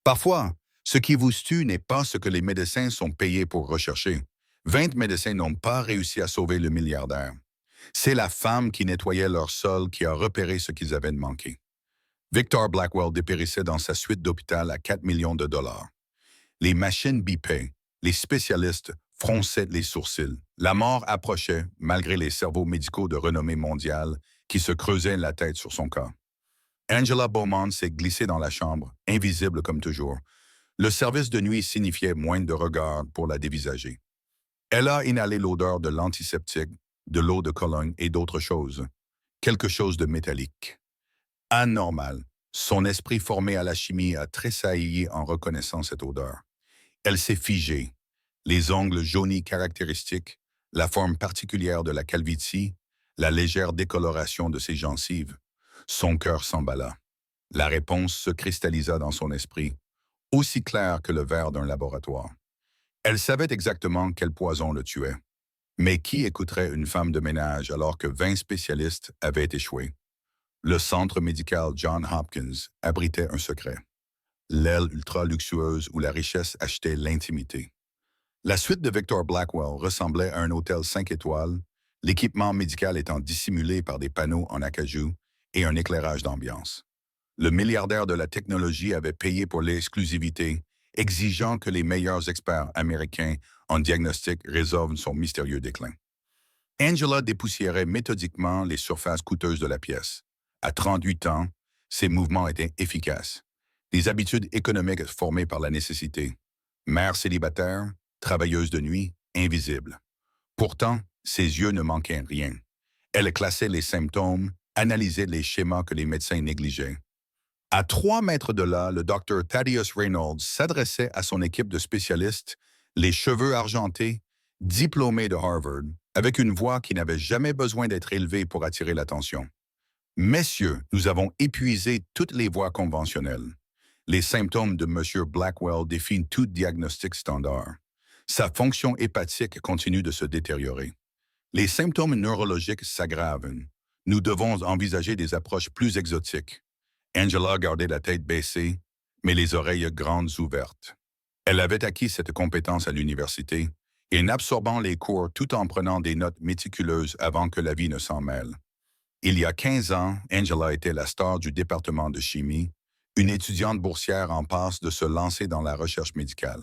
Parfois, ce qui vous tue n'est pas ce que les médecins sont payés pour rechercher. 20 médecins n'ont pas réussi à sauver le milliardaire. C'est la femme qui nettoyait leur sol qui a repéré ce qu'ils avaient manqué. Victor Blackwell dépérissait dans sa suite d'hôpital à 4 millions de dollars. Les machines bipaient, les spécialistes fronçaient les sourcils. La mort approchait malgré les cerveaux médicaux de renommée mondiale qui se creusaient la tête sur son cas. Angela Beaumont s'est glissée dans la chambre, invisible comme toujours. Le service de nuit signifiait moins de regards pour la dévisager. Elle a inhalé l'odeur de l'antiseptique, de l'eau de Cologne et d'autres choses. Quelque chose de métallique. Anormal. Son esprit formé à la chimie a tressailli en reconnaissant cette odeur. Elle s'est figée. Les ongles jaunis caractéristiques, la forme particulière de la calvitie, la légère décoloration de ses gencives. Son cœur s'emballa. La réponse se cristallisa dans son esprit, aussi claire que le verre d'un laboratoire. Elle savait exactement quel poison le tuait. Mais qui écouterait une femme de ménage alors que 20 spécialistes avaient échoué? Le centre médical Johns Hopkins abritait un secret. L'aile ultra-luxueuse où la richesse achetait l'intimité. La suite de Victor Blackwell ressemblait à un hôtel 5 étoiles, l'équipement médical étant dissimulé par des panneaux en acajou et un éclairage d'ambiance. Le milliardaire de la technologie avait payé pour l'exclusivité, exigeant que les meilleurs experts américains en diagnostic résolvent son mystérieux déclin. Angela dépoussiérait méthodiquement les surfaces coûteuses de la pièce. À 38 ans, ses mouvements étaient efficaces. Des habitudes économiques formées par la nécessité. Mère célibataire, travailleuse de nuit, invisible. Pourtant, ses yeux ne manquaient rien. Elle classait les symptômes, analysait les schémas que les médecins négligeaient. À 3 mètres de là, le docteur Thaddeus Reynolds s'adressait à son équipe de spécialistes, les cheveux argentés, diplômé de Harvard, avec une voix qui n'avait jamais besoin d'être élevée pour attirer l'attention. Messieurs, nous avons épuisé toutes les voies conventionnelles. Les symptômes de M. Blackwell défient tout diagnostic standard. Sa fonction hépatique continue de se détériorer. Les symptômes neurologiques s'aggravent. Nous devons envisager des approches plus exotiques. Angela gardait la tête baissée, mais les oreilles grandes ouvertes. Elle avait acquis cette compétence à l'université, et en absorbant les cours tout en prenant des notes méticuleuses avant que la vie ne s'en mêle. Il y a 15 ans, Angela était la star du département de chimie, une étudiante boursière en passe de se lancer dans la recherche médicale.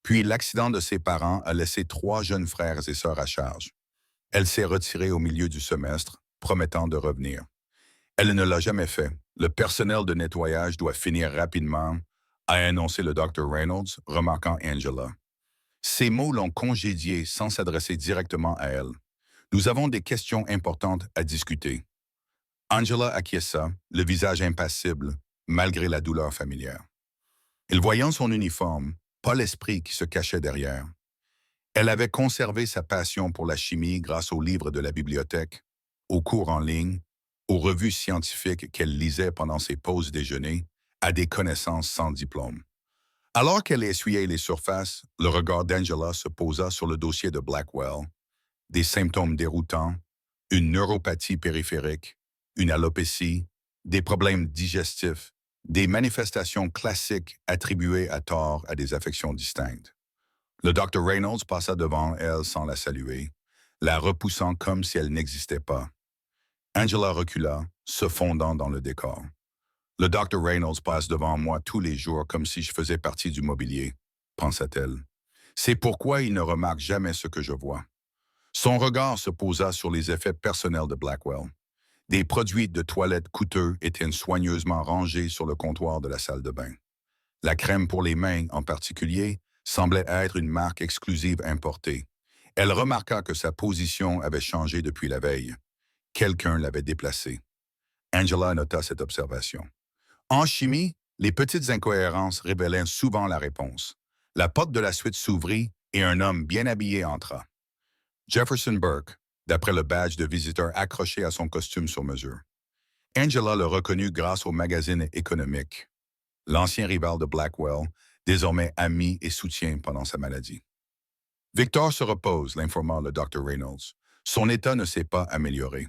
Puis l'accident de ses parents a laissé 3 jeunes frères et sœurs à charge. Elle s'est retirée au milieu du semestre, promettant de revenir. Elle ne l'a jamais fait. Le personnel de nettoyage doit finir rapidement, a annoncé le Dr. Reynolds, remarquant Angela. Ces mots l'ont congédiée sans s'adresser directement à elle. Nous avons des questions importantes à discuter. Angela acquiesça, le visage impassible, malgré la douleur familière. Et voyant son uniforme, pas l'esprit qui se cachait derrière. Elle avait conservé sa passion pour la chimie grâce aux livres de la bibliothèque, aux cours en ligne, aux revues scientifiques qu'elle lisait pendant ses pauses déjeuner, à des connaissances sans diplôme. Alors qu'elle essuyait les surfaces, le regard d'Angela se posa sur le dossier de Blackwell, des symptômes déroutants, une neuropathie périphérique, une alopécie, des problèmes digestifs, des manifestations classiques attribuées à tort à des affections distinctes. Le Dr. Reynolds passa devant elle sans la saluer, la repoussant comme si elle n'existait pas. Angela recula, se fondant dans le décor. Le Dr. Reynolds passe devant moi tous les jours comme si je faisais partie du mobilier, pensa-t-elle. C'est pourquoi il ne remarque jamais ce que je vois. Son regard se posa sur les effets personnels de Blackwell. Des produits de toilette coûteux étaient soigneusement rangés sur le comptoir de la salle de bain. La crème pour les mains, en particulier, semblait être une marque exclusive importée. Elle remarqua que sa position avait changé depuis la veille. Quelqu'un l'avait déplacée. Angela nota cette observation. En chimie, les petites incohérences révélaient souvent la réponse. La porte de la suite s'ouvrit et un homme bien habillé entra. Jefferson Burke, d'après le badge de visiteur accroché à son costume sur mesure. Angela le reconnut grâce au magazine économique. L'ancien rival de Blackwell, désormais ami et soutien pendant sa maladie. Victor se repose, l'informa le Dr. Reynolds. Son état ne s'est pas amélioré.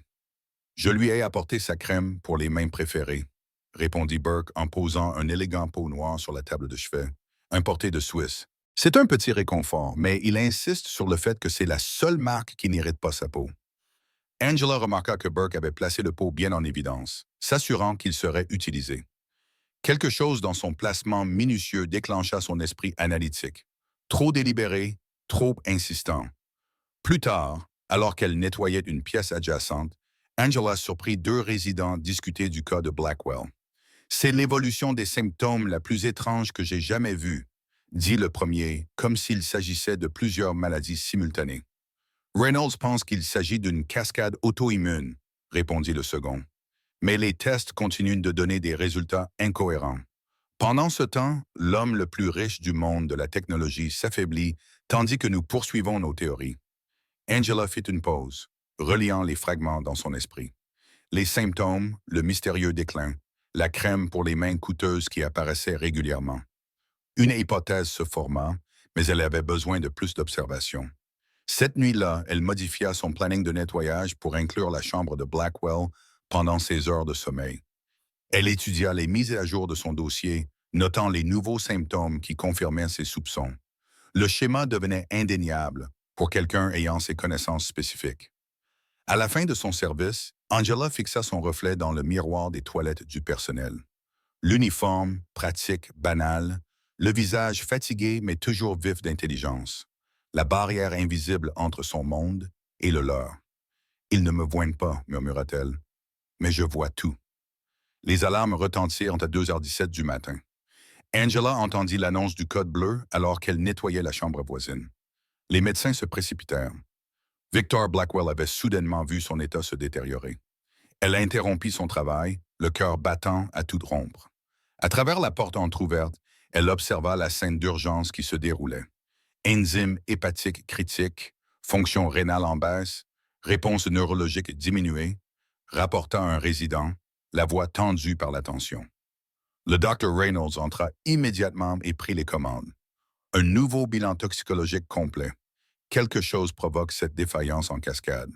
Je lui ai apporté sa crème pour les mains préférées. répondit Burke en posant un élégant pot noir sur la table de chevet, importé de Suisse. C'est un petit réconfort, mais il insiste sur le fait que c'est la seule marque qui n'irrite pas sa peau. Angela remarqua que Burke avait placé le pot bien en évidence, s'assurant qu'il serait utilisé. Quelque chose dans son placement minutieux déclencha son esprit analytique. Trop délibéré, trop insistant. Plus tard, alors qu'elle nettoyait une pièce adjacente, Angela surprit deux résidents discuter du cas de Blackwell. C'est l'évolution des symptômes la plus étrange que j'ai jamais vue, dit le premier, comme s'il s'agissait de plusieurs maladies simultanées. Reynolds pense qu'il s'agit d'une cascade auto-immune, répondit le second. Mais les tests continuent de donner des résultats incohérents. Pendant ce temps, l'homme le plus riche du monde de la technologie s'affaiblit tandis que nous poursuivons nos théories. Angela fit une pause, reliant les fragments dans son esprit. Les symptômes, le mystérieux déclin, la crème pour les mains coûteuses qui apparaissait régulièrement. Une hypothèse se forma, mais elle avait besoin de plus d'observation. Cette nuit-là, elle modifia son planning de nettoyage pour inclure la chambre de Blackwell pendant ses heures de sommeil. Elle étudia les mises à jour de son dossier, notant les nouveaux symptômes qui confirmaient ses soupçons. Le schéma devenait indéniable pour quelqu'un ayant ses connaissances spécifiques. À la fin de son service, Angela fixa son reflet dans le miroir des toilettes du personnel. L'uniforme, pratique, banal, le visage fatigué mais toujours vif d'intelligence. La barrière invisible entre son monde et le leur. « Ils ne me voient pas, murmura-t-elle, mais je vois tout. » Les alarmes retentirent à 2h17 du matin. Angela entendit l'annonce du code bleu alors qu'elle nettoyait la chambre voisine. Les médecins se précipitèrent. Victor Blackwell avait soudainement vu son état se détériorer. Elle interrompit son travail, le cœur battant à tout rompre. À travers la porte entr'ouverte, elle observa la scène d'urgence qui se déroulait. Enzyme hépatique critique, fonction rénale en baisse, réponse neurologique diminuée, rapporta un résident, la voix tendue par la tension. Le Dr Reynolds entra immédiatement et prit les commandes. Un nouveau bilan toxicologique complet. Quelque chose provoque cette défaillance en cascade.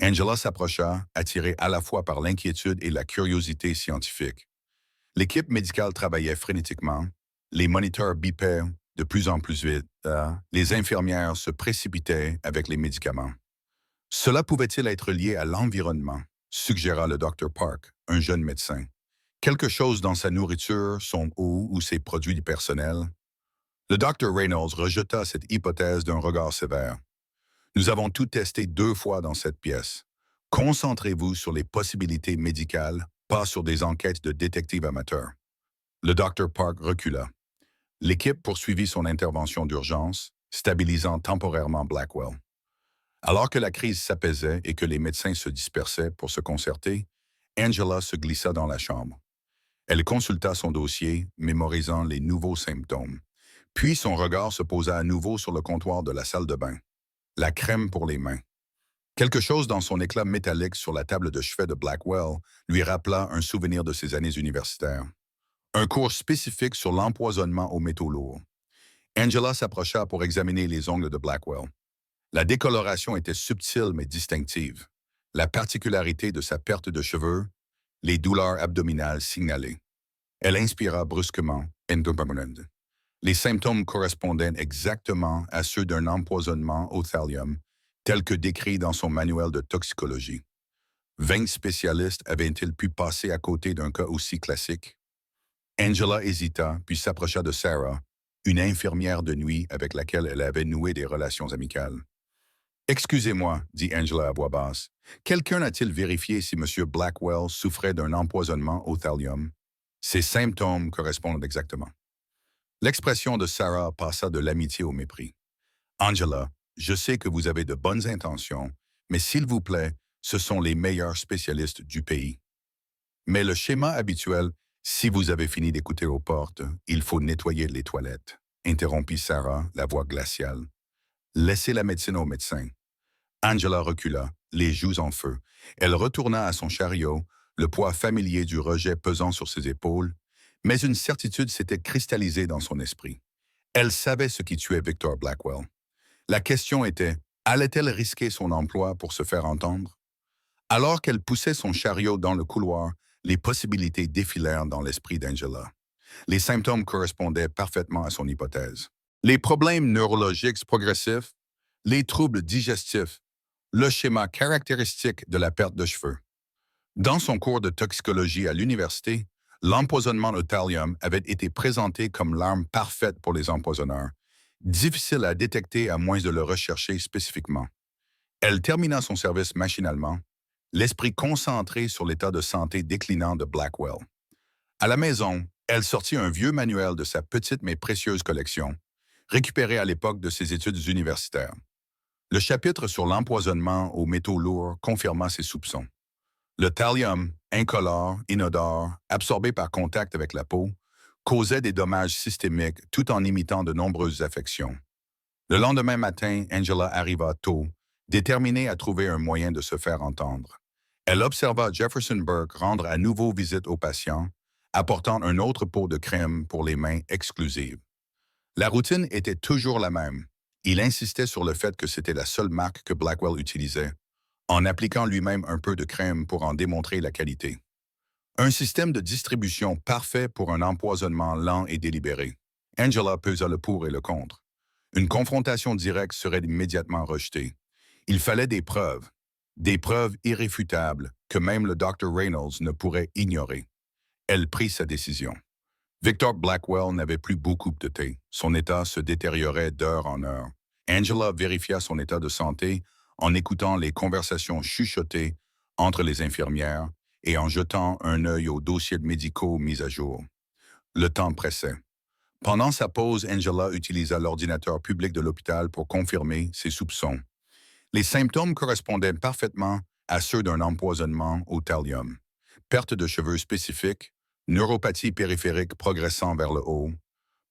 Angela s'approcha, attirée à la fois par l'inquiétude et la curiosité scientifique. L'équipe médicale travaillait frénétiquement, les moniteurs bipaient de plus en plus vite, les infirmières se précipitaient avec les médicaments. Cela pouvait-il être lié à l'environnement, suggéra le Dr Park, un jeune médecin. Quelque chose dans sa nourriture, son eau ou ses produits personnels. Le Dr Reynolds rejeta cette hypothèse d'un regard sévère. Nous avons tout testé 2 fois dans cette pièce. Concentrez-vous sur les possibilités médicales, pas sur des enquêtes de détectives amateurs. Le Dr Park recula. L'équipe poursuivit son intervention d'urgence, stabilisant temporairement Blackwell. Alors que la crise s'apaisait et que les médecins se dispersaient pour se concerter, Angela se glissa dans la chambre. Elle consulta son dossier, mémorisant les nouveaux symptômes. Puis son regard se posa à nouveau sur le comptoir de la salle de bain. La crème pour les mains. Quelque chose dans son éclat métallique sur la table de chevet de Blackwell lui rappela un souvenir de ses années universitaires. Un cours spécifique sur l'empoisonnement aux métaux lourds. Angela s'approcha pour examiner les ongles de Blackwell. La décoloration était subtile mais distinctive. La particularité de sa perte de cheveux, les douleurs abdominales signalées. Elle inspira brusquement. Les symptômes correspondaient exactement à ceux d'un empoisonnement au thallium, tel que décrit dans son manuel de toxicologie. 20 spécialistes avaient-ils pu passer à côté d'un cas aussi classique? Angela hésita, puis s'approcha de Sarah, une infirmière de nuit avec laquelle elle avait noué des relations amicales. « Excusez-moi, dit Angela à voix basse. Quelqu'un a-t-il vérifié si M. Blackwell souffrait d'un empoisonnement au thallium? Ses symptômes correspondent exactement. » L'expression de Sarah passa de l'amitié au mépris. « Angela, je sais que vous avez de bonnes intentions, mais s'il vous plaît, ce sont les meilleurs spécialistes du pays. » Mais le schéma habituel, si vous avez fini d'écouter aux portes, il faut nettoyer les toilettes, interrompit Sarah, la voix glaciale. Laissez la médecine au médecin. Angela recula, les joues en feu. Elle retourna à son chariot, le poids familier du rejet pesant sur ses épaules, mais une certitude s'était cristallisée dans son esprit. Elle savait ce qui tuait Victor Blackwell. La question était, allait-elle risquer son emploi pour se faire entendre? Alors qu'elle poussait son chariot dans le couloir, Les possibilités défilèrent dans l'esprit d'Angela. Les symptômes correspondaient parfaitement à son hypothèse. Les problèmes neurologiques progressifs, les troubles digestifs, le schéma caractéristique de la perte de cheveux. Dans son cours de toxicologie à l'université, l'empoisonnement au thallium avait été présenté comme l'arme parfaite pour les empoisonneurs, difficile à détecter à moins de le rechercher spécifiquement. Elle termina son service machinalement, l'esprit concentré sur l'état de santé déclinant de Blackwell. À la maison, elle sortit un vieux manuel de sa petite mais précieuse collection, récupéré à l'époque de ses études universitaires. Le chapitre sur l'empoisonnement aux métaux lourds confirma ses soupçons. Le thallium, incolore, inodore, absorbé par contact avec la peau, causait des dommages systémiques tout en imitant de nombreuses affections. Le lendemain matin, Angela arriva tôt, déterminée à trouver un moyen de se faire entendre. Elle observa Jefferson Burke rendre à nouveau visite aux patients, apportant un autre pot de crème pour les mains exclusive. La routine était toujours la même. Il insistait sur le fait que c'était la seule marque que Blackwell utilisait, en appliquant lui-même un peu de crème pour en démontrer la qualité. Un système de distribution parfait pour un empoisonnement lent et délibéré. Angela pesa le pour et le contre. Une confrontation directe serait immédiatement rejetée. Il fallait des preuves irréfutables que même le Dr. Reynolds ne pourrait ignorer. Elle prit sa décision. Victor Blackwell n'avait plus beaucoup de thé. Son état se détériorait d'heure en heure. Angela vérifia son état de santé en écoutant les conversations chuchotées entre les infirmières et en jetant un œil aux dossiers médicaux mis à jour. Le temps pressait. Pendant sa pause, Angela utilisa l'ordinateur public de l'hôpital pour confirmer ses soupçons. Les symptômes correspondaient parfaitement à ceux d'un empoisonnement au thallium. Perte de cheveux spécifique, neuropathie périphérique progressant vers le haut,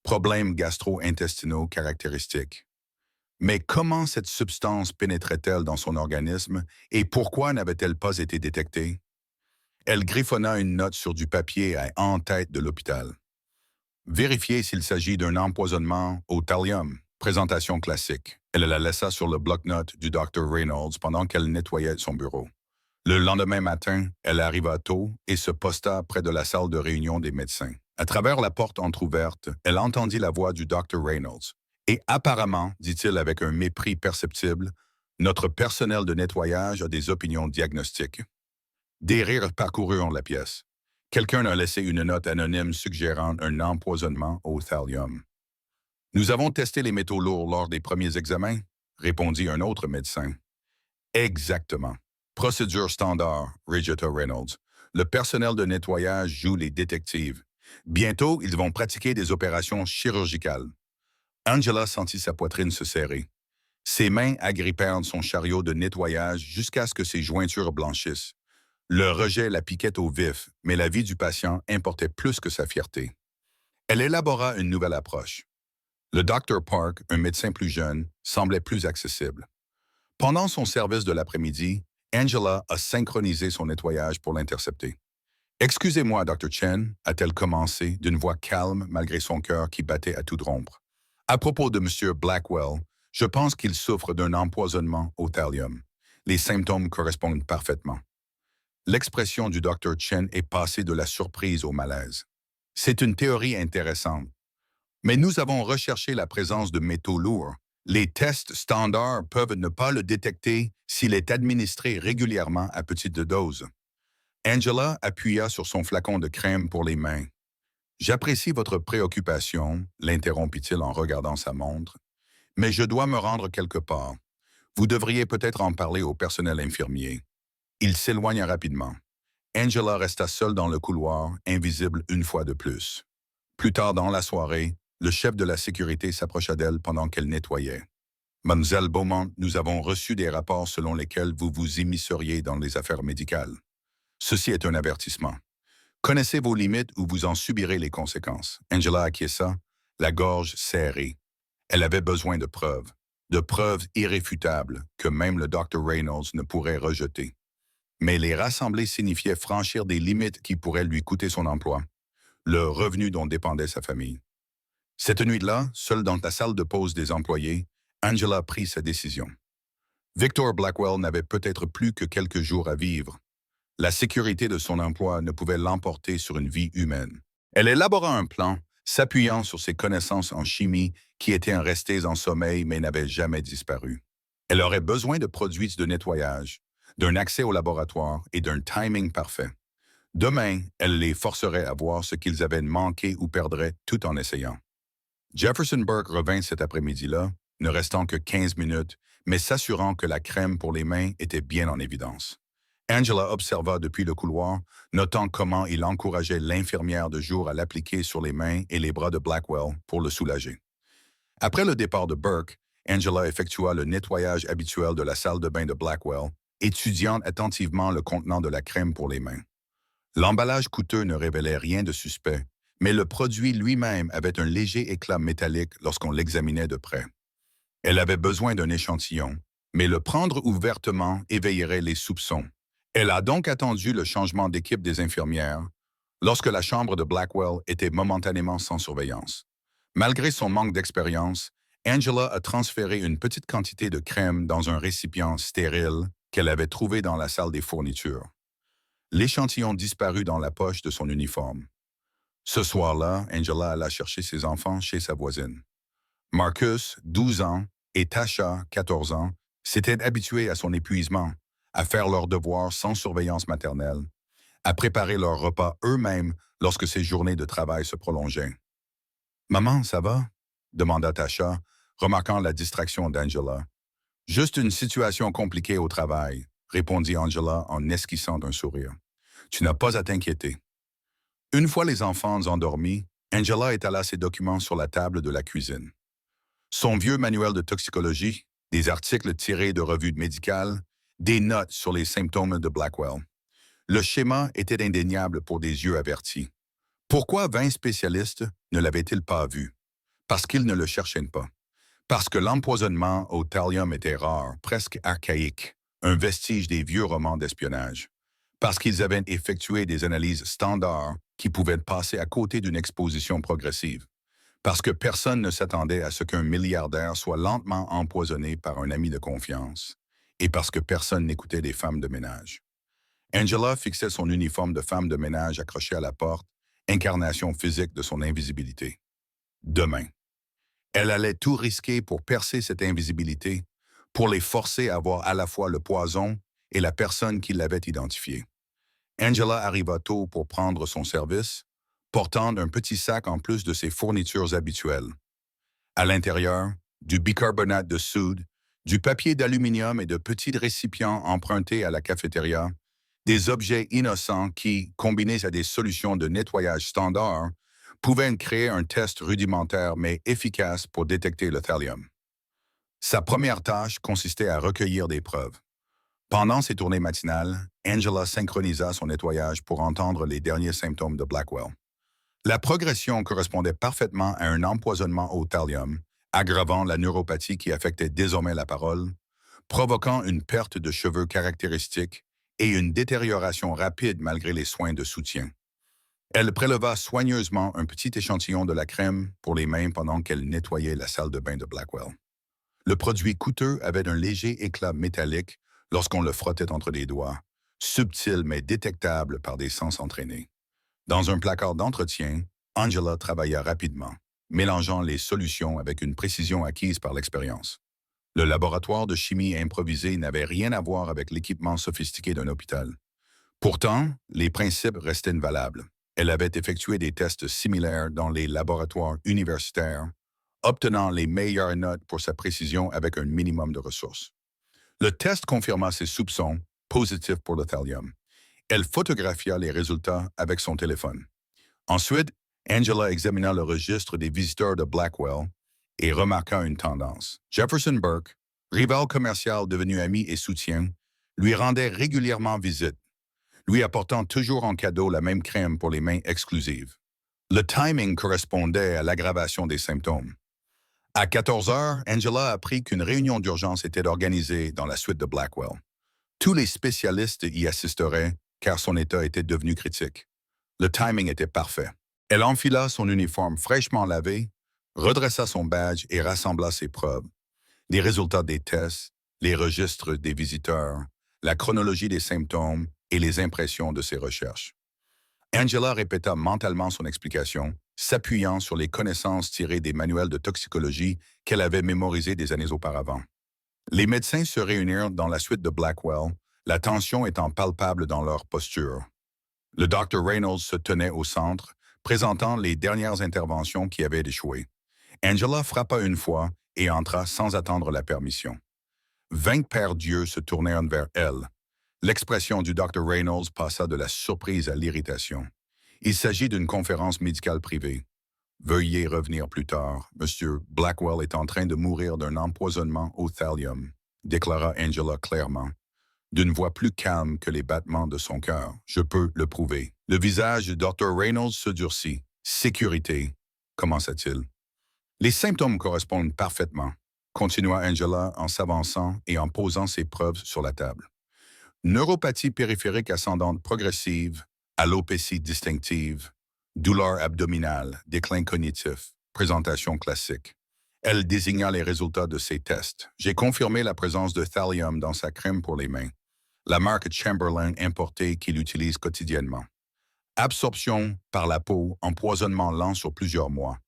problèmes gastro-intestinaux caractéristiques. Mais comment cette substance pénétrait-elle dans son organisme et pourquoi n'avait-elle pas été détectée? Elle griffonna une note sur du papier en tête de l'hôpital. Vérifier s'il s'agit d'un empoisonnement au thallium. Présentation classique. Elle la laissa sur le bloc-notes du Dr. Reynolds pendant qu'elle nettoyait son bureau. Le lendemain matin, elle arriva tôt et se posta près de la salle de réunion des médecins. À travers la porte entr'ouverte, elle entendit la voix du Dr. Reynolds. Et apparemment, dit-il avec un mépris perceptible, notre personnel de nettoyage a des opinions diagnostiques. Des rires parcoururent la pièce. Quelqu'un a laissé une note anonyme suggérant un empoisonnement au thallium. Nous avons testé les métaux lourds lors des premiers examens, répondit un autre médecin. Exactement. Procédure standard, rejeta Reynolds. Le personnel de nettoyage joue les détectives. Bientôt, ils vont pratiquer des opérations chirurgicales. Angela sentit sa poitrine se serrer. Ses mains agrippèrent son chariot de nettoyage jusqu'à ce que ses jointures blanchissent. Le rejet la piquait au vif, mais la vie du patient importait plus que sa fierté. Elle élabora une nouvelle approche. Le Dr. Park, un médecin plus jeune, semblait plus accessible. Pendant son service de l'après-midi, Angela a synchronisé son nettoyage pour l'intercepter. « Excusez-moi, Dr. Chen », a-t-elle commencé d'une voix calme malgré son cœur qui battait à toute rompre. « À propos de M. Blackwell, je pense qu'il souffre d'un empoisonnement au thallium. Les symptômes correspondent parfaitement. » L'expression du Dr. Chen est passée de la surprise au malaise. « C'est une théorie intéressante. Mais nous avons recherché la présence de métaux lourds. Les tests standards peuvent ne pas le détecter s'il est administré régulièrement à petite dose. » Angela appuya sur son flacon de crème pour les mains. « J'apprécie votre préoccupation, » l'interrompit-il en regardant sa montre, « mais je dois me rendre quelque part. Vous devriez peut-être en parler au personnel infirmier. » Il s'éloigna rapidement. Angela resta seule dans le couloir, invisible une fois de plus. Plus tard dans la soirée, le chef de la sécurité s'approcha d'elle pendant qu'elle nettoyait. « Mademoiselle Beaumont, nous avons reçu des rapports selon lesquels vous vous immisceriez dans les affaires médicales. Ceci est un avertissement. Connaissez vos limites ou vous en subirez les conséquences. » Angela acquiesça, la gorge serrée. Elle avait besoin de preuves irréfutables que même le Dr. Reynolds ne pourrait rejeter. Mais les rassembler signifiait franchir des limites qui pourraient lui coûter son emploi, le revenu dont dépendait sa famille. Cette nuit-là, seule dans la salle de pause des employés, Angela prit sa décision. Victor Blackwell n'avait peut-être plus que quelques jours à vivre. La sécurité de son emploi ne pouvait l'emporter sur une vie humaine. Elle élabora un plan, s'appuyant sur ses connaissances en chimie qui étaient restées en sommeil mais n'avaient jamais disparu. Elle aurait besoin de produits de nettoyage, d'un accès au laboratoire et d'un timing parfait. Demain, elle les forcerait à voir ce qu'ils avaient manqué ou perdraient tout en essayant. Jefferson Burke revint cet après-midi-là, ne restant que 15 minutes, mais s'assurant que la crème pour les mains était bien en évidence. Angela observa depuis le couloir, notant comment il encourageait l'infirmière de jour à l'appliquer sur les mains et les bras de Blackwell pour le soulager. Après le départ de Burke, Angela effectua le nettoyage habituel de la salle de bain de Blackwell, étudiant attentivement le contenant de la crème pour les mains. L'emballage coûteux ne révélait rien de suspect, mais le produit lui-même avait un léger éclat métallique lorsqu'on l'examinait de près. Elle avait besoin d'un échantillon, mais le prendre ouvertement éveillerait les soupçons. Elle a donc attendu le changement d'équipe des infirmières, lorsque la chambre de Blackwell était momentanément sans surveillance. Malgré son manque d'expérience, Angela a transféré une petite quantité de crème dans un récipient stérile qu'elle avait trouvé dans la salle des fournitures. L'échantillon disparut dans la poche de son uniforme. Ce soir-là, Angela alla chercher ses enfants chez sa voisine. Marcus, 12 ans, et Tasha, 14 ans, s'étaient habitués à son épuisement, à faire leurs devoirs sans surveillance maternelle, à préparer leurs repas eux-mêmes lorsque ses journées de travail se prolongeaient. « Maman, ça va? » demanda Tasha, remarquant la distraction d'Angela. « Juste une situation compliquée au travail, » répondit Angela en esquissant un sourire. « Tu n'as pas à t'inquiéter. » Une fois les enfants endormis, Angela étala ses documents sur la table de la cuisine. Son vieux manuel de toxicologie, des articles tirés de revues médicales, des notes sur les symptômes de Blackwell. Le schéma était indéniable pour des yeux avertis. Pourquoi 20 spécialistes ne l'avaient-ils pas vu? Parce qu'ils ne le cherchaient pas. Parce que l'empoisonnement au thallium était rare, presque archaïque, un vestige des vieux romans d'espionnage. Parce qu'ils avaient effectué des analyses standards qui pouvaient passer à côté d'une exposition progressive. Parce que personne ne s'attendait à ce qu'un milliardaire soit lentement empoisonné par un ami de confiance. Et parce que personne n'écoutait des femmes de ménage. Angela fixait son uniforme de femme de ménage accroché à la porte, incarnation physique de son invisibilité. Demain. Elle allait tout risquer pour percer cette invisibilité, pour les forcer à voir à la fois le poison et la personne qui l'avait identifié. Angela arriva tôt pour prendre son service, portant un petit sac en plus de ses fournitures habituelles. À l'intérieur, du bicarbonate de soude, du papier d'aluminium et de petits récipients empruntés à la cafétéria, des objets innocents qui, combinés à des solutions de nettoyage standard, pouvaient créer un test rudimentaire mais efficace pour détecter le thallium. Sa première tâche consistait à recueillir des preuves. Pendant ses tournées matinales, Angela synchronisa son nettoyage pour entendre les derniers symptômes de Blackwell. La progression correspondait parfaitement à un empoisonnement au thallium, aggravant la neuropathie qui affectait désormais la parole, provoquant une perte de cheveux caractéristique et une détérioration rapide malgré les soins de soutien. Elle préleva soigneusement un petit échantillon de la crème pour les mains pendant qu'elle nettoyait la salle de bain de Blackwell. Le produit coûteux avait un léger éclat métallique lorsqu'on le frottait entre les doigts, subtil mais détectable par des sens entraînés. Dans un placard d'entretien, Angela travailla rapidement, mélangeant les solutions avec une précision acquise par l'expérience. Le laboratoire de chimie improvisé n'avait rien à voir avec l'équipement sophistiqué d'un hôpital. Pourtant, les principes restaient valables. Elle avait effectué des tests similaires dans les laboratoires universitaires, obtenant les meilleures notes pour sa précision avec un minimum de ressources. Le test confirma ses soupçons, positifs pour le thallium. Elle photographia les résultats avec son téléphone. Ensuite, Angela examina le registre des visiteurs de Blackwell et remarqua une tendance. Jefferson Burke, rival commercial devenu ami et soutien, lui rendait régulièrement visite, lui apportant toujours en cadeau la même crème pour les mains exclusives. Le timing correspondait à l'aggravation des symptômes. À 14 heures, Angela apprit qu'une réunion d'urgence était organisée dans la suite de Blackwell. Tous les spécialistes y assisteraient car son état était devenu critique. Le timing était parfait. Elle enfila son uniforme fraîchement lavé, redressa son badge et rassembla ses preuves. Les résultats des tests, les registres des visiteurs, la chronologie des symptômes, et les impressions de ses recherches. Angela répéta mentalement son explication, s'appuyant sur les connaissances tirées des manuels de toxicologie qu'elle avait mémorisés des années auparavant. Les médecins se réunirent dans la suite de Blackwell, la tension étant palpable dans leur posture. Le Dr. Reynolds se tenait au centre, présentant les dernières interventions qui avaient échoué. Angela frappa une fois et entra sans attendre la permission. 20 pères d'yeux se tournèrent vers elle. L'expression du Dr. Reynolds passa de la surprise à l'irritation. Il s'agit d'une conférence médicale privée. Veuillez revenir plus tard. Monsieur Blackwell est en train de mourir d'un empoisonnement au thallium, déclara Angela clairement, d'une voix plus calme que les battements de son cœur. Je peux le prouver. Le visage du Dr. Reynolds se durcit. Sécurité, commença-t-il. Les symptômes correspondent parfaitement, continua Angela en s'avançant et en posant ses preuves sur la table. Neuropathie périphérique ascendante progressive, alopécie distinctive, douleur abdominale, déclin cognitif, présentation classique. Elle désigna les résultats de ses tests. J'ai confirmé la présence de thallium dans sa crème pour les mains, la marque Chamberlain importée qu'il utilise quotidiennement. Absorption par la peau, empoisonnement lent sur plusieurs mois.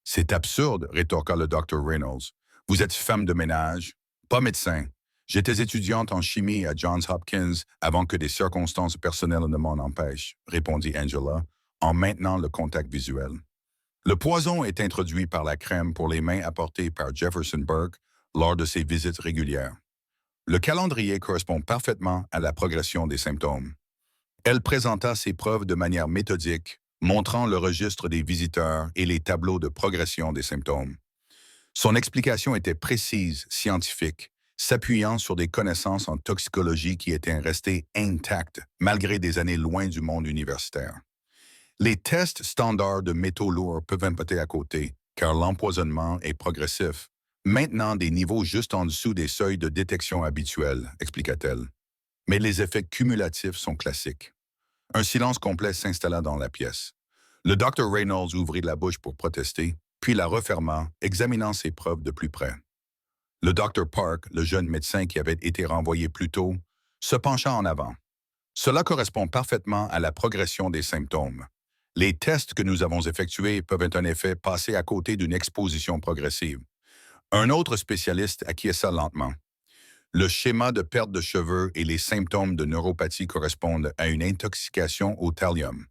C'est absurde, rétorqua le Dr. Reynolds. Vous êtes femme de ménage, pas médecin. J'étais étudiante en chimie à Johns Hopkins avant que des circonstances personnelles ne m'en empêchent, répondit Angela, en maintenant le contact visuel. Le poison est introduit par la crème pour les mains apportée par Jefferson Burke lors de ses visites régulières. Le calendrier correspond parfaitement à la progression des symptômes. Elle présenta ses preuves de manière méthodique, montrant le registre des visiteurs et les tableaux de progression des symptômes. Son explication était précise, scientifique, s'appuyant sur des connaissances en toxicologie qui étaient restées intactes malgré des années loin du monde universitaire. Les tests standards de métaux lourds peuvent impacter à côté, car l'empoisonnement est progressif, maintenant des niveaux juste en dessous des seuils de détection habituels, expliqua-t-elle. Mais les effets cumulatifs sont classiques. Un silence complet s'installa dans la pièce. Le Dr. Reynolds ouvrit la bouche pour protester, puis la referma, examinant ses preuves de plus près. Le Dr. Park, le jeune médecin qui avait été renvoyé plus tôt, se pencha en avant. Cela correspond parfaitement à la progression des symptômes. Les tests que nous avons effectués peuvent en effet passer à côté d'une exposition progressive. Un autre spécialiste acquiesça lentement. Le schéma de perte de cheveux et les symptômes de neuropathie correspondent à une intoxication au thallium.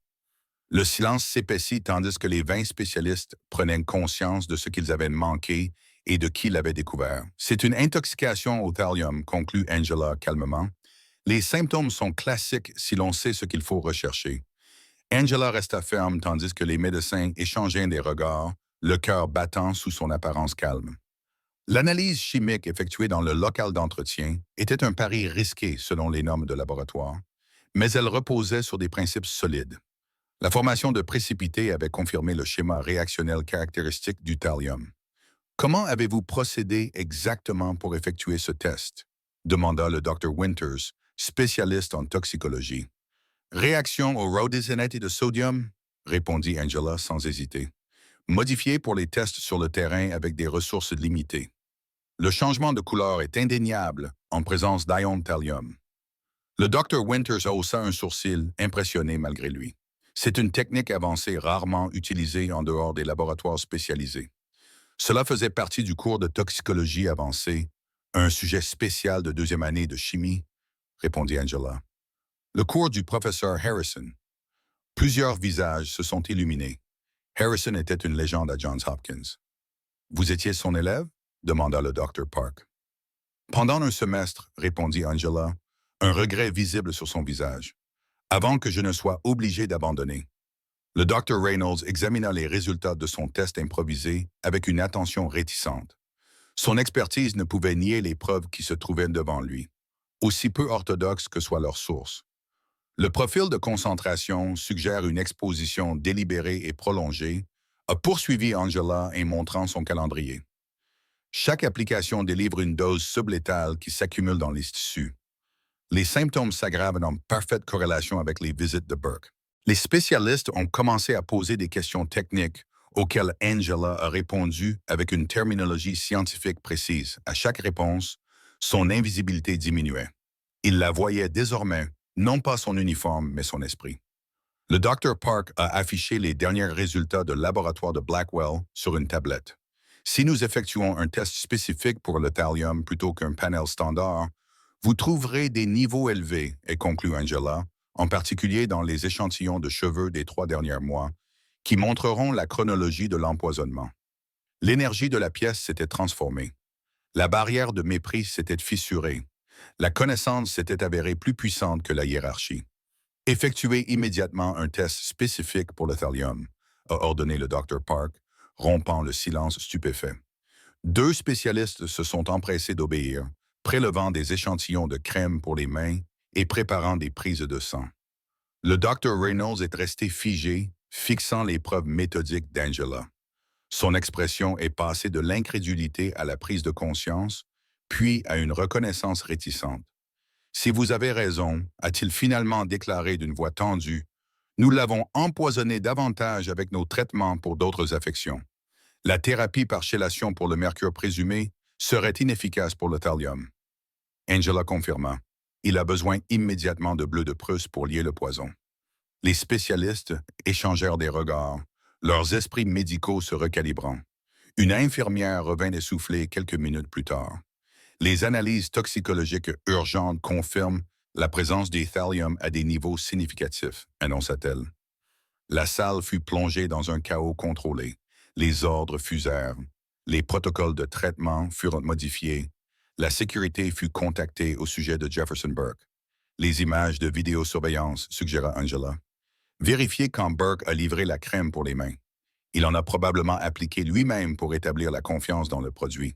Le silence s'épaissit tandis que les 20 spécialistes prenaient conscience de ce qu'ils avaient manqué et de qui l'avait découvert. C'est une intoxication au thallium, conclut Angela calmement. Les symptômes sont classiques si l'on sait ce qu'il faut rechercher. Angela resta ferme tandis que les médecins échangeaient des regards, le cœur battant sous son apparence calme. L'analyse chimique effectuée dans le local d'entretien était un pari risqué selon les normes de laboratoire, mais elle reposait sur des principes solides. La formation de précipités avait confirmé le schéma réactionnel caractéristique du thallium. Comment avez-vous procédé exactement pour effectuer ce test? Demanda le Dr. Winters, spécialiste en toxicologie. Réaction au rhodizonate de sodium? Répondit Angela sans hésiter. Modifié pour les tests sur le terrain avec des ressources limitées. Le changement de couleur est indéniable en présence d'ion thallium. Le Dr. Winters haussa un sourcil, impressionné malgré lui. C'est une technique avancée rarement utilisée en dehors des laboratoires spécialisés. Cela faisait partie du cours de toxicologie avancée, un sujet spécial de deuxième année de chimie, répondit Angela. Le cours du professeur Harrison. Plusieurs visages se sont illuminés. Harrison était une légende à Johns Hopkins. Vous étiez son élève? Demanda le Dr. Park. Pendant un semestre, répondit Angela, un regret visible sur son visage. Avant que je ne sois obligé d'abandonner. Le Dr. Reynolds examina les résultats de son test improvisé avec une attention réticente. Son expertise ne pouvait nier les preuves qui se trouvaient devant lui, aussi peu orthodoxes que soit leur source. Le profil de concentration suggère une exposition délibérée et prolongée, a poursuivi Angela en montrant son calendrier. Chaque application délivre une dose sublétale qui s'accumule dans les tissus. Les symptômes s'aggravent en parfaite corrélation avec les visites de Burke. Les spécialistes ont commencé à poser des questions techniques auxquelles Angela a répondu avec une terminologie scientifique précise. À chaque réponse, son invisibilité diminuait. Il la voyait désormais non pas son uniforme, mais son esprit. Le Dr. Park a affiché les derniers résultats de laboratoire de Blackwell sur une tablette. Si nous effectuons un test spécifique pour le thallium plutôt qu'un panel standard, vous trouverez des niveaux élevés, et conclut Angela, en particulier dans les échantillons de cheveux des 3 derniers mois, qui montreront la chronologie de l'empoisonnement. L'énergie de la pièce s'était transformée. La barrière de mépris s'était fissurée. La connaissance s'était avérée plus puissante que la hiérarchie. Effectuez immédiatement un test spécifique pour le thallium, a ordonné le Dr. Park, rompant le silence stupéfait. 2 spécialistes se sont empressés d'obéir, prélevant des échantillons de crème pour les mains et préparant des prises de sang. Le Dr. Reynolds est resté figé, fixant les preuves méthodiques d'Angela. Son expression est passée de l'incrédulité à la prise de conscience, puis à une reconnaissance réticente. Si vous avez raison, a-t-il finalement déclaré d'une voix tendue, nous l'avons empoisonné davantage avec nos traitements pour d'autres affections. La thérapie par chélation pour le mercure présumé serait inefficace pour le thallium. Angela confirma. Il a besoin immédiatement de bleu de Prusse pour lier le poison. Les spécialistes échangèrent des regards, leurs esprits médicaux se recalibrant. Une infirmière revint essoufflée quelques minutes plus tard. Les analyses toxicologiques urgentes confirment la présence du thallium à des niveaux significatifs, annonça-t-elle. La salle fut plongée dans un chaos contrôlé. Les ordres fusèrent. Les protocoles de traitement furent modifiés. La sécurité fut contactée au sujet de Jefferson Burke. Les images de vidéosurveillance, suggéra Angela. Vérifiez quand Burke a livré la crème pour les mains. Il en a probablement appliqué lui-même pour établir la confiance dans le produit.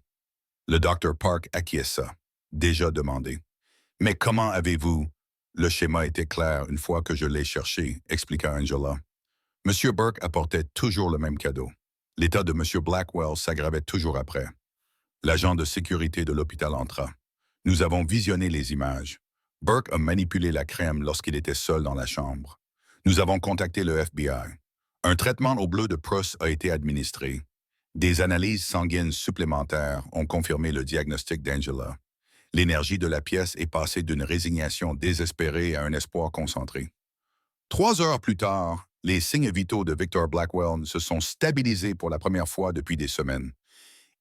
Le Dr. Park acquiesça, déjà demandé. Mais comment avez-vous... Le schéma était clair une fois que je l'ai cherché, expliqua Angela. M. Burke apportait toujours le même cadeau. L'état de M. Blackwell s'aggravait toujours après. L'agent de sécurité de l'hôpital entra. Nous avons visionné les images. Burke a manipulé la crème lorsqu'il était seul dans la chambre. Nous avons contacté le FBI. Un traitement au bleu de Prusse a été administré. Des analyses sanguines supplémentaires ont confirmé le diagnostic d'Angela. L'énergie de la pièce est passée d'une résignation désespérée à un espoir concentré. 3 heures plus tard, les signes vitaux de Victor Blackwell se sont stabilisés pour la première fois depuis des semaines.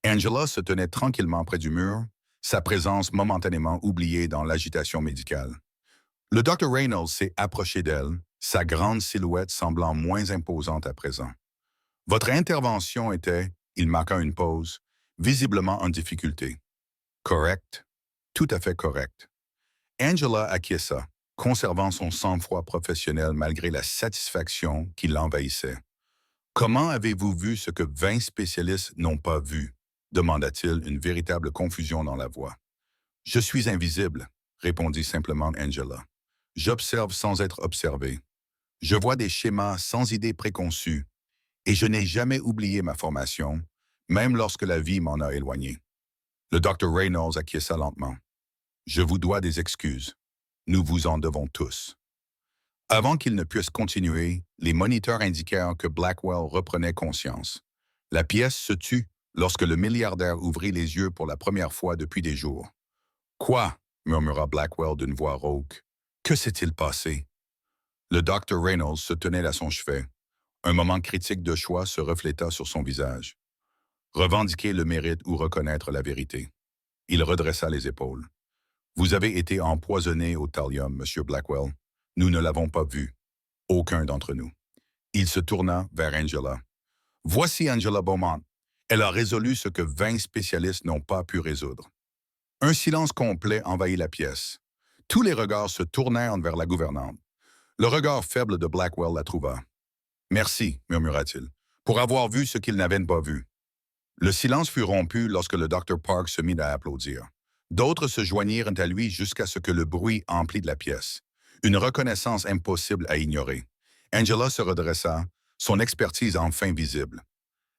Angela se tenait tranquillement près du mur, sa présence momentanément oubliée dans l'agitation médicale. Le Dr. Reynolds s'est approché d'elle, sa grande silhouette semblant moins imposante à présent. Votre intervention était, il marqua une pause, visiblement en difficulté. Correct, tout à fait correct. Angela acquiesça, conservant son sang-froid professionnel malgré la satisfaction qui l'envahissait. Comment avez-vous vu ce que 20 spécialistes n'ont pas vu? Demanda-t-il, une véritable confusion dans la voix. Je suis invisible, répondit simplement Angela. J'observe sans être observé. Je vois des schémas sans idées préconçues, et je n'ai jamais oublié ma formation, même lorsque la vie m'en a éloigné. Le Dr. Reynolds acquiesça lentement. Je vous dois des excuses. Nous vous en devons tous. Avant qu'il ne puisse continuer, les moniteurs indiquèrent que Blackwell reprenait conscience. La pièce se tut lorsque le milliardaire ouvrit les yeux pour la première fois depuis des jours. « Quoi? » murmura Blackwell d'une voix rauque. « Que s'est-il passé? » Le Dr. Reynolds se tenait à son chevet. Un moment critique de choix se refléta sur son visage. Revendiquer le mérite ou reconnaître la vérité. Il redressa les épaules. « Vous avez été empoisonné au thallium, Monsieur Blackwell. Nous ne l'avons pas vu. Aucun d'entre nous. » Il se tourna vers Angela. « Voici Angela Beaumont. Elle a résolu ce que 20 spécialistes n'ont pas pu résoudre. » Un silence complet envahit la pièce. Tous les regards se tournèrent vers la gouvernante. Le regard faible de Blackwell la trouva. « Merci, murmura-t-il, pour avoir vu ce qu'ils n'avaient pas vu. » Le silence fut rompu lorsque le Dr. Park se mit à applaudir. D'autres se joignirent à lui jusqu'à ce que le bruit emplit de la pièce. Une reconnaissance impossible à ignorer. Angela se redressa, son expertise enfin visible.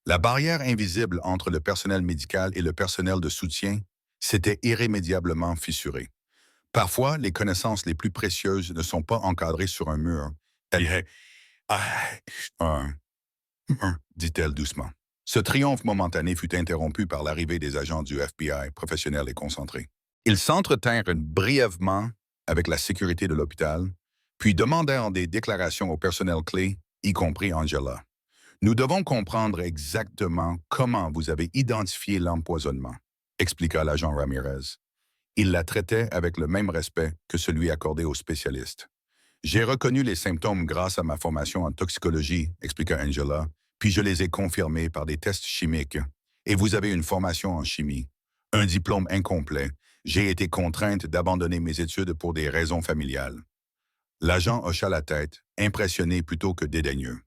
La barrière invisible entre le personnel médical et le personnel de soutien s'était irrémédiablement fissurée. Parfois, les connaissances les plus précieuses ne sont pas encadrées sur un mur. Dit-elle doucement. Ce triomphe momentané fut interrompu par l'arrivée des agents du FBI, professionnels et concentrés. Ils s'entretinrent brièvement avec la sécurité de l'hôpital, puis demandèrent des déclarations au personnel clé, y compris Angela. Nous devons comprendre exactement comment vous avez identifié l'empoisonnement, expliqua l'agent Ramirez. Il la traitait avec le même respect que celui accordé aux spécialistes. J'ai reconnu les symptômes grâce à ma formation en toxicologie, expliqua Angela, puis je les ai confirmés par des tests chimiques. Et vous avez une formation en chimie, un diplôme incomplet. J'ai été contrainte d'abandonner mes études pour des raisons familiales. L'agent hocha la tête, impressionné plutôt que dédaigneux.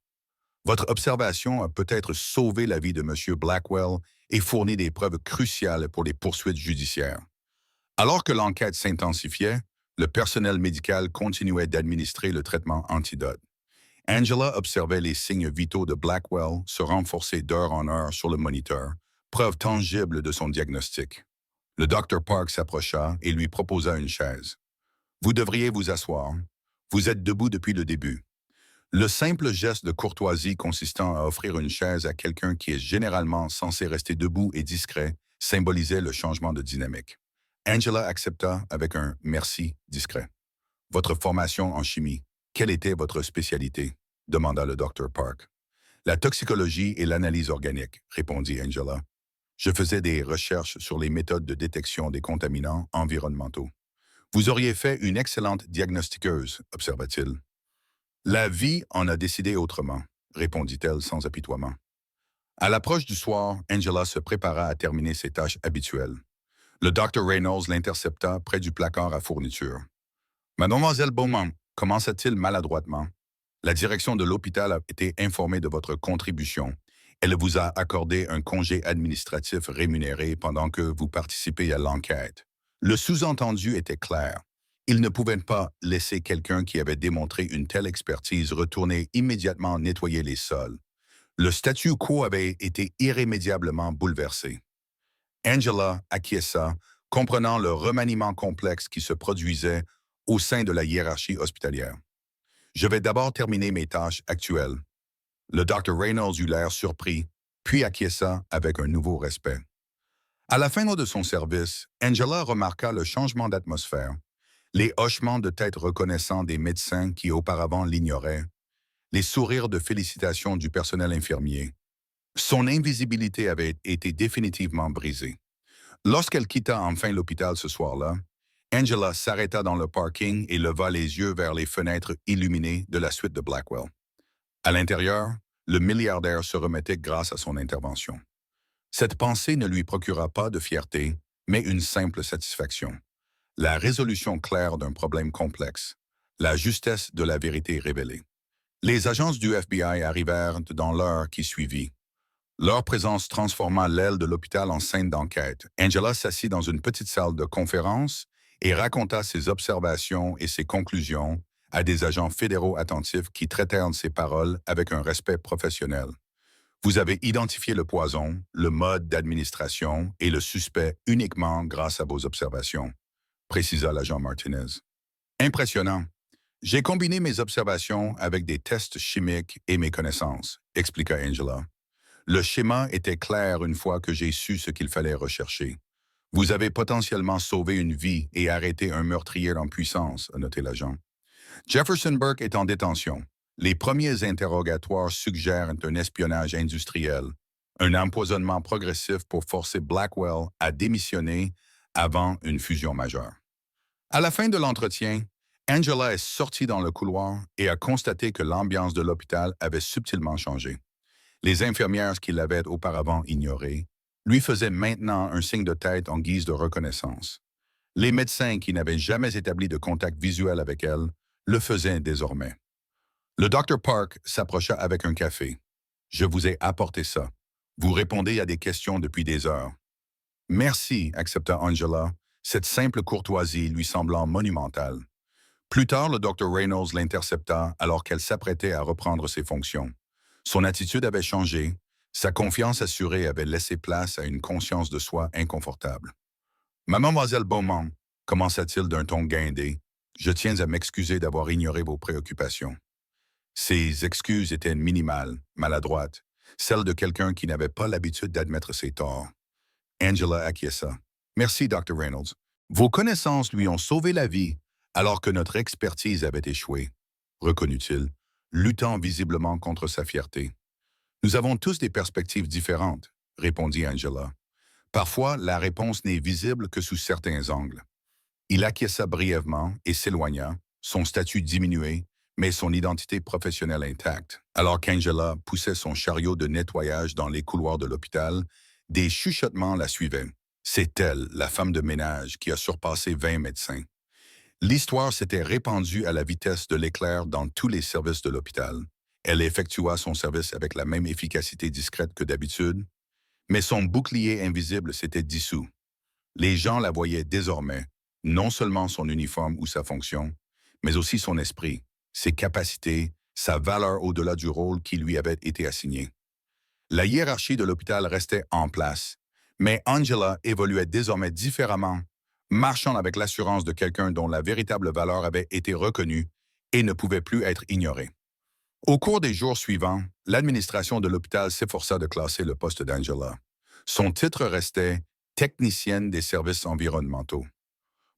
Votre observation a peut-être sauvé la vie de M. Blackwell et fourni des preuves cruciales pour les poursuites judiciaires. Alors que l'enquête s'intensifiait, le personnel médical continuait d'administrer le traitement antidote. Angela observait les signes vitaux de Blackwell se renforcer d'heure en heure sur le moniteur, preuve tangible de son diagnostic. Le Dr. Park s'approcha et lui proposa une chaise. « Vous devriez vous asseoir. Vous êtes debout depuis le début. » Le simple geste de courtoisie consistant à offrir une chaise à quelqu'un qui est généralement censé rester debout et discret symbolisait le changement de dynamique. Angela accepta avec un « merci » discret. « Votre formation en chimie, quelle était votre spécialité ?» demanda le Dr. Park. « La toxicologie et l'analyse organique » répondit Angela. « Je faisais des recherches sur les méthodes de détection des contaminants environnementaux. »« Vous auriez fait une excellente diagnostiqueuse, » observa-t-il. « La vie en a décidé autrement, » répondit-elle sans apitoiement. À l'approche du soir, Angela se prépara à terminer ses tâches habituelles. Le Dr. Reynolds l'intercepta près du placard à fournitures. « Mademoiselle Beaumont, commença-t-il maladroitement. La direction de l'hôpital a été informée de votre contribution. Elle vous a accordé un congé administratif rémunéré pendant que vous participez à l'enquête. » Le sous-entendu était clair. Il ne pouvait pas laisser quelqu'un qui avait démontré une telle expertise retourner immédiatement nettoyer les sols. Le statu quo avait été irrémédiablement bouleversé. Angela acquiesça, comprenant le remaniement complexe qui se produisait au sein de la hiérarchie hospitalière. « Je vais d'abord terminer mes tâches actuelles. » Le Dr. Reynolds eut l'air surpris, puis acquiesça avec un nouveau respect. À la fin de son service, Angela remarqua le changement d'atmosphère, les hochements de tête reconnaissants des médecins qui auparavant l'ignoraient, les sourires de félicitations du personnel infirmier. Son invisibilité avait été définitivement brisée. Lorsqu'elle quitta enfin l'hôpital ce soir-là, Angela s'arrêta dans le parking et leva les yeux vers les fenêtres illuminées de la suite de Blackwell. À l'intérieur, le milliardaire se remettait grâce à son intervention. Cette pensée ne lui procura pas de fierté, mais une simple satisfaction. La résolution claire d'un problème complexe, la justesse de la vérité révélée. Les agences du FBI arrivèrent dans l'heure qui suivit. Leur présence transforma l'aile de l'hôpital en scène d'enquête. Angela s'assit dans une petite salle de conférence et raconta ses observations et ses conclusions à des agents fédéraux attentifs qui traitèrent ses paroles avec un respect professionnel. Vous avez identifié le poison, le mode d'administration et le suspect uniquement grâce à vos observations, précisa l'agent Martinez. Impressionnant. J'ai combiné mes observations avec des tests chimiques et mes connaissances, expliqua Angela. Le schéma était clair une fois que j'ai su ce qu'il fallait rechercher. Vous avez potentiellement sauvé une vie et arrêté un meurtrier en puissance, a noté l'agent. Jefferson Burke est en détention. Les premiers interrogatoires suggèrent un espionnage industriel, un empoisonnement progressif pour forcer Blackwell à démissionner avant une fusion majeure. À la fin de l'entretien, Angela est sortie dans le couloir et a constaté que l'ambiance de l'hôpital avait subtilement changé. Les infirmières qui l'avaient auparavant ignorée lui faisaient maintenant un signe de tête en guise de reconnaissance. Les médecins qui n'avaient jamais établi de contact visuel avec elle le faisaient désormais. Le Dr. Park s'approcha avec un café. « Je vous ai apporté ça. Vous répondez à des questions depuis des heures. »« Merci, » accepta Angela, cette simple courtoisie lui semblant monumentale. Plus tard, le Dr. Reynolds l'intercepta alors qu'elle s'apprêtait à reprendre ses fonctions. Son attitude avait changé, sa confiance assurée avait laissé place à une conscience de soi inconfortable. « Mademoiselle Beaumont, » commença-t-il d'un ton guindé, « je tiens à m'excuser d'avoir ignoré vos préoccupations. » Ses excuses étaient minimales, maladroites, celles de quelqu'un qui n'avait pas l'habitude d'admettre ses torts. Angela acquiesça. « Merci, Dr. Reynolds. Vos connaissances lui ont sauvé la vie, alors que notre expertise avait échoué, reconnut-il, luttant visiblement contre sa fierté. Nous avons tous des perspectives différentes, répondit Angela. Parfois, la réponse n'est visible que sous certains angles. Il acquiesça brièvement et s'éloigna, son statut diminué, mais son identité professionnelle intacte. Alors qu'Angela poussait son chariot de nettoyage dans les couloirs de l'hôpital, des chuchotements la suivaient. C'est elle, la femme de ménage, qui a surpassé 20 médecins. L'histoire s'était répandue à la vitesse de l'éclair dans tous les services de l'hôpital. Elle effectua son service avec la même efficacité discrète que d'habitude, mais son bouclier invisible s'était dissous. Les gens la voyaient désormais, non seulement son uniforme ou sa fonction, mais aussi son esprit, ses capacités, sa valeur au-delà du rôle qui lui avait été assigné. La hiérarchie de l'hôpital restait en place, mais Angela évoluait désormais différemment, marchant avec l'assurance de quelqu'un dont la véritable valeur avait été reconnue et ne pouvait plus être ignorée. Au cours des jours suivants, l'administration de l'hôpital s'efforça de classer le poste d'Angela. Son titre restait technicienne des services environnementaux.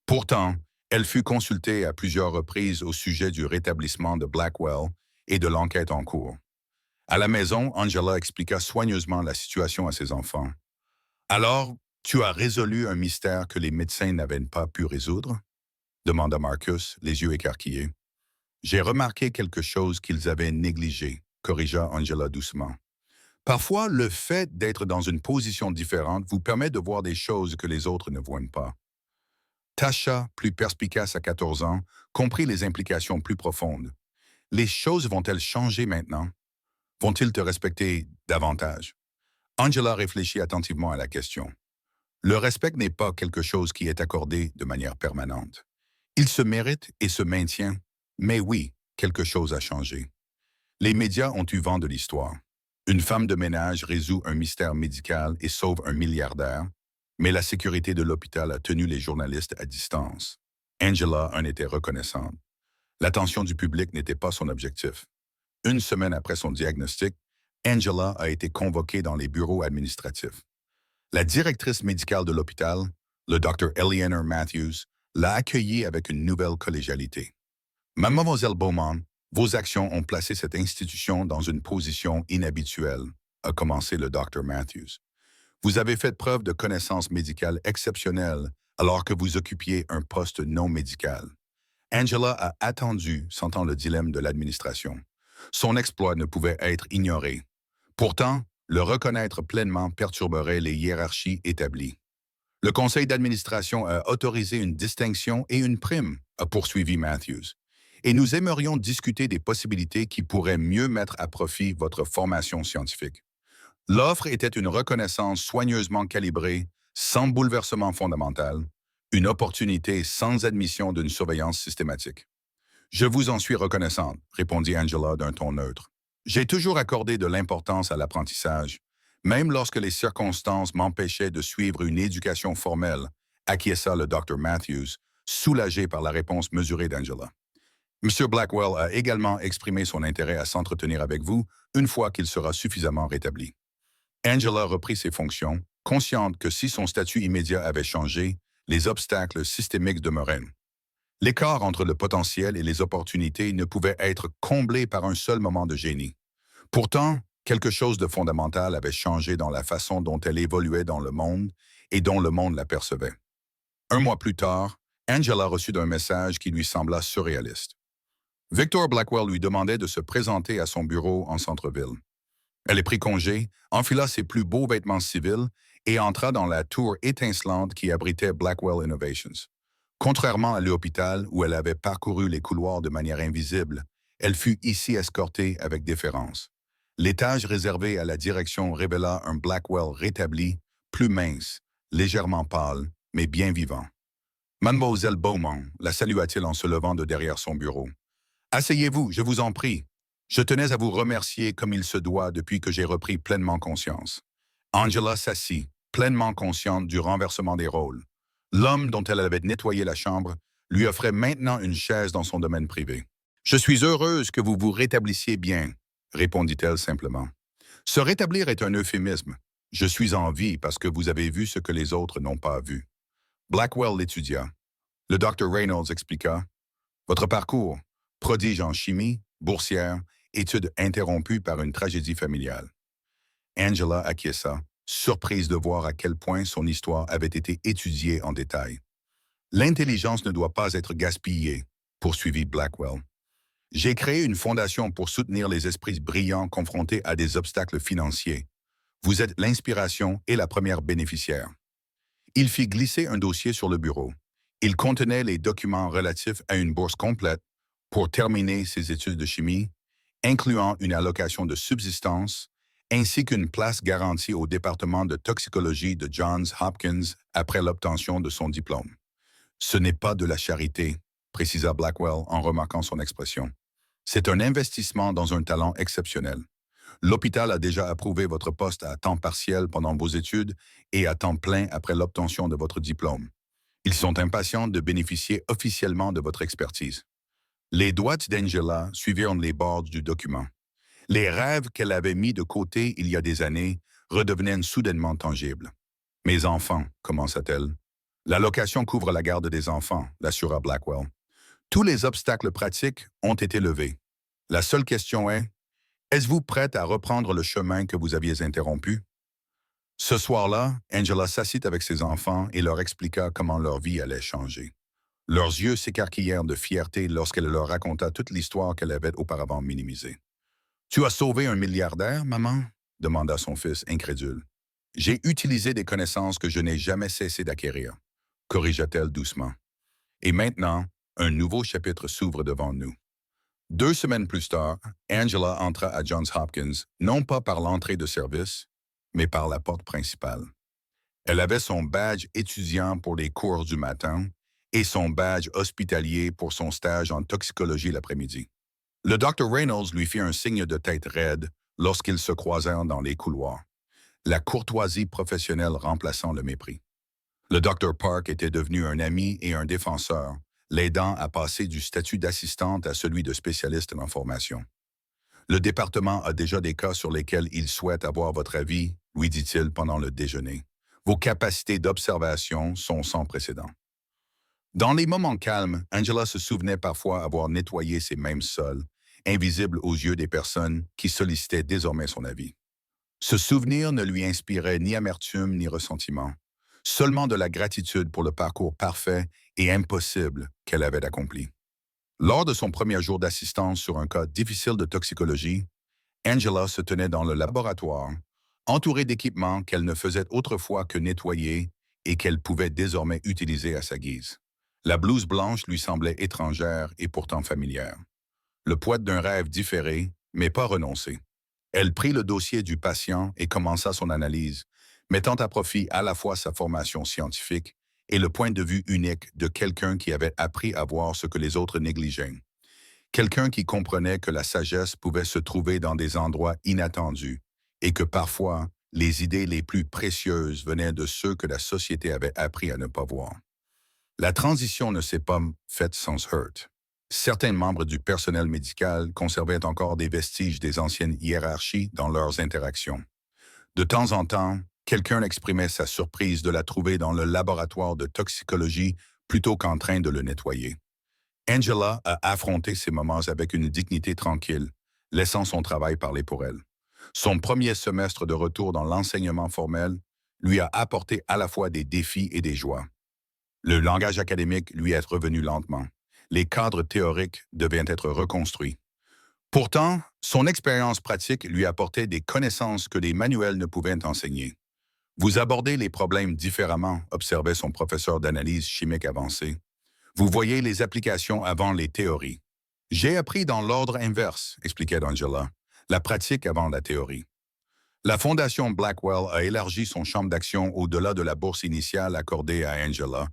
Pourtant, elle fut consultée à plusieurs reprises au sujet du rétablissement de Blackwell et de l'enquête en cours. À la maison, Angela expliqua soigneusement la situation à ses enfants. Alors, tu as résolu un mystère que les médecins n'avaient pas pu résoudre? Demanda Marcus, les yeux écarquillés. J'ai remarqué quelque chose qu'ils avaient négligé, corrigea Angela doucement. Parfois, le fait d'être dans une position différente vous permet de voir des choses que les autres ne voient pas. Tasha, plus perspicace à 14 ans, comprit les implications plus profondes. Les choses vont-elles changer maintenant? Vont-ils te respecter davantage? Angela réfléchit attentivement à la question. Le respect n'est pas quelque chose qui est accordé de manière permanente. Il se mérite et se maintient, mais oui, quelque chose a changé. Les médias ont eu vent de l'histoire. Une femme de ménage résout un mystère médical et sauve un milliardaire, mais la sécurité de l'hôpital a tenu les journalistes à distance. Angela en était reconnaissante. L'attention du public n'était pas son objectif. Une semaine après son diagnostic, Angela a été convoquée dans les bureaux administratifs. La directrice médicale de l'hôpital, le Dr. Eleanor Matthews, l'a accueillie avec une nouvelle collégialité. Mademoiselle Beaumont, vos actions ont placé cette institution dans une position inhabituelle, a commencé le Dr. Matthews. Vous avez fait preuve de connaissances médicales exceptionnelles alors que vous occupiez un poste non médical. Angela a attendu, sentant le dilemme de l'administration. Son exploit ne pouvait être ignoré. Pourtant, le reconnaître pleinement perturberait les hiérarchies établies. Le conseil d'administration a autorisé une distinction et une prime, a poursuivi Matthews. Et nous aimerions discuter des possibilités qui pourraient mieux mettre à profit votre formation scientifique. L'offre était une reconnaissance soigneusement calibrée, sans bouleversement fondamental, une opportunité sans admission d'une surveillance systématique. Je vous en suis reconnaissante, répondit Angela d'un ton neutre. J'ai toujours accordé de l'importance à l'apprentissage, même lorsque les circonstances m'empêchaient de suivre une éducation formelle, acquiesça le Dr. Matthews, soulagé par la réponse mesurée d'Angela. M. Blackwell a également exprimé son intérêt à s'entretenir avec vous une fois qu'il sera suffisamment rétabli. Angela reprit ses fonctions, consciente que si son statut immédiat avait changé, les obstacles systémiques demeuraient. L'écart entre le potentiel et les opportunités ne pouvait être comblé par un seul moment de génie. Pourtant, quelque chose de fondamental avait changé dans la façon dont elle évoluait dans le monde et dont le monde la percevait. Un mois plus tard, Angela reçut un message qui lui sembla surréaliste. Victor Blackwell lui demandait de se présenter à son bureau en centre-ville. Elle prit congé, enfila ses plus beaux vêtements civils et entra dans la tour étincelante qui abritait Blackwell Innovations. Contrairement à l'hôpital où elle avait parcouru les couloirs de manière invisible, elle fut ici escortée avec déférence. L'étage réservé à la direction révéla un Blackwell rétabli, plus mince, légèrement pâle, mais bien vivant. Mademoiselle Beaumont, la salua-t-il en se levant de derrière son bureau. Asseyez-vous, je vous en prie. Je tenais à vous remercier comme il se doit depuis que j'ai repris pleinement conscience. Angela s'assit, pleinement consciente du renversement des rôles. L'homme dont elle avait nettoyé la chambre lui offrait maintenant une chaise dans son domaine privé. « Je suis heureuse que vous vous rétablissiez bien », répondit-elle simplement. « Se rétablir est un euphémisme. Je suis en vie parce que vous avez vu ce que les autres n'ont pas vu. » Blackwell l'étudia. Le Dr. Reynolds expliqua. Votre parcours, prodige en chimie, boursière, études interrompues par une tragédie familiale. Angela acquiesça, surprise de voir à quel point son histoire avait été étudiée en détail. L'intelligence ne doit pas être gaspillée, poursuivit Blackwell. J'ai créé une fondation pour soutenir les esprits brillants confrontés à des obstacles financiers. Vous êtes l'inspiration et la première bénéficiaire. Il fit glisser un dossier sur le bureau. Il contenait les documents relatifs à une bourse complète pour terminer ses études de chimie, incluant une allocation de subsistance ainsi qu'une place garantie au département de toxicologie de Johns Hopkins après l'obtention de son diplôme. Ce n'est pas de la charité, précisa Blackwell en remarquant son expression. C'est un investissement dans un talent exceptionnel. L'hôpital a déjà approuvé votre poste à temps partiel pendant vos études et à temps plein après l'obtention de votre diplôme. Ils sont impatients de bénéficier officiellement de votre expertise. Les doigts d'Angela suivirent les bords du document. Les rêves qu'elle avait mis de côté il y a des années redevenaient soudainement tangibles. « Mes enfants », commença-t-elle. « L'allocation couvre la garde des enfants », l'assura Blackwell. « Tous les obstacles pratiques ont été levés. La seule question est, êtes-vous prête à reprendre le chemin que vous aviez interrompu? » Ce soir-là, Angela s'assit avec ses enfants et leur expliqua comment leur vie allait changer. Leurs yeux s'écarquillèrent de fierté lorsqu'elle leur raconta toute l'histoire qu'elle avait auparavant minimisée. « Tu as sauvé un milliardaire, maman ?» demanda son fils, incrédule. « J'ai utilisé des connaissances que je n'ai jamais cessé d'acquérir, » corrigea-t-elle doucement. Et maintenant, un nouveau chapitre s'ouvre devant nous. 2 semaines plus tard, Angela entra à Johns Hopkins, non pas par l'entrée de service, mais par la porte principale. Elle avait son badge étudiant pour les cours du matin et son badge hospitalier pour son stage en toxicologie l'après-midi. Le Dr. Reynolds lui fit un signe de tête raide lorsqu'ils se croisèrent dans les couloirs, la courtoisie professionnelle remplaçant le mépris. Le Dr. Park était devenu un ami et un défenseur, l'aidant à passer du statut d'assistante à celui de spécialiste en formation. « Le département a déjà des cas sur lesquels il souhaite avoir votre avis, lui dit-il pendant le déjeuner. Vos capacités d'observation sont sans précédent. » Dans les moments calmes, Angela se souvenait parfois avoir nettoyé ces mêmes sols, invisibles aux yeux des personnes qui sollicitaient désormais son avis. Ce souvenir ne lui inspirait ni amertume ni ressentiment, seulement de la gratitude pour le parcours parfait et impossible qu'elle avait accompli. Lors de son premier jour d'assistance sur un cas difficile de toxicologie, Angela se tenait dans le laboratoire, entourée d'équipements qu'elle ne faisait autrefois que nettoyer et qu'elle pouvait désormais utiliser à sa guise. La blouse blanche lui semblait étrangère et pourtant familière. Le poète d'un rêve différé, mais pas renoncé. Elle prit le dossier du patient et commença son analyse, mettant à profit à la fois sa formation scientifique et le point de vue unique de quelqu'un qui avait appris à voir ce que les autres négligeaient. Quelqu'un qui comprenait que la sagesse pouvait se trouver dans des endroits inattendus et que parfois, les idées les plus précieuses venaient de ceux que la société avait appris à ne pas voir. La transition ne s'est pas faite sans heurts. Certains membres du personnel médical conservaient encore des vestiges des anciennes hiérarchies dans leurs interactions. De temps en temps, quelqu'un exprimait sa surprise de la trouver dans le laboratoire de toxicologie plutôt qu'en train de le nettoyer. Angela a affronté ces moments avec une dignité tranquille, laissant son travail parler pour elle. Son premier semestre de retour dans l'enseignement formel lui a apporté à la fois des défis et des joies. Le langage académique lui est revenu lentement. Les cadres théoriques devaient être reconstruits. Pourtant, son expérience pratique lui apportait des connaissances que les manuels ne pouvaient enseigner. Vous abordez les problèmes différemment, observait son professeur d'analyse chimique avancée. Vous voyez les applications avant les théories. J'ai appris dans l'ordre inverse, expliquait Angela, la pratique avant la théorie. La Fondation Blackwell a élargi son champ d'action au-delà de la bourse initiale accordée à Angela,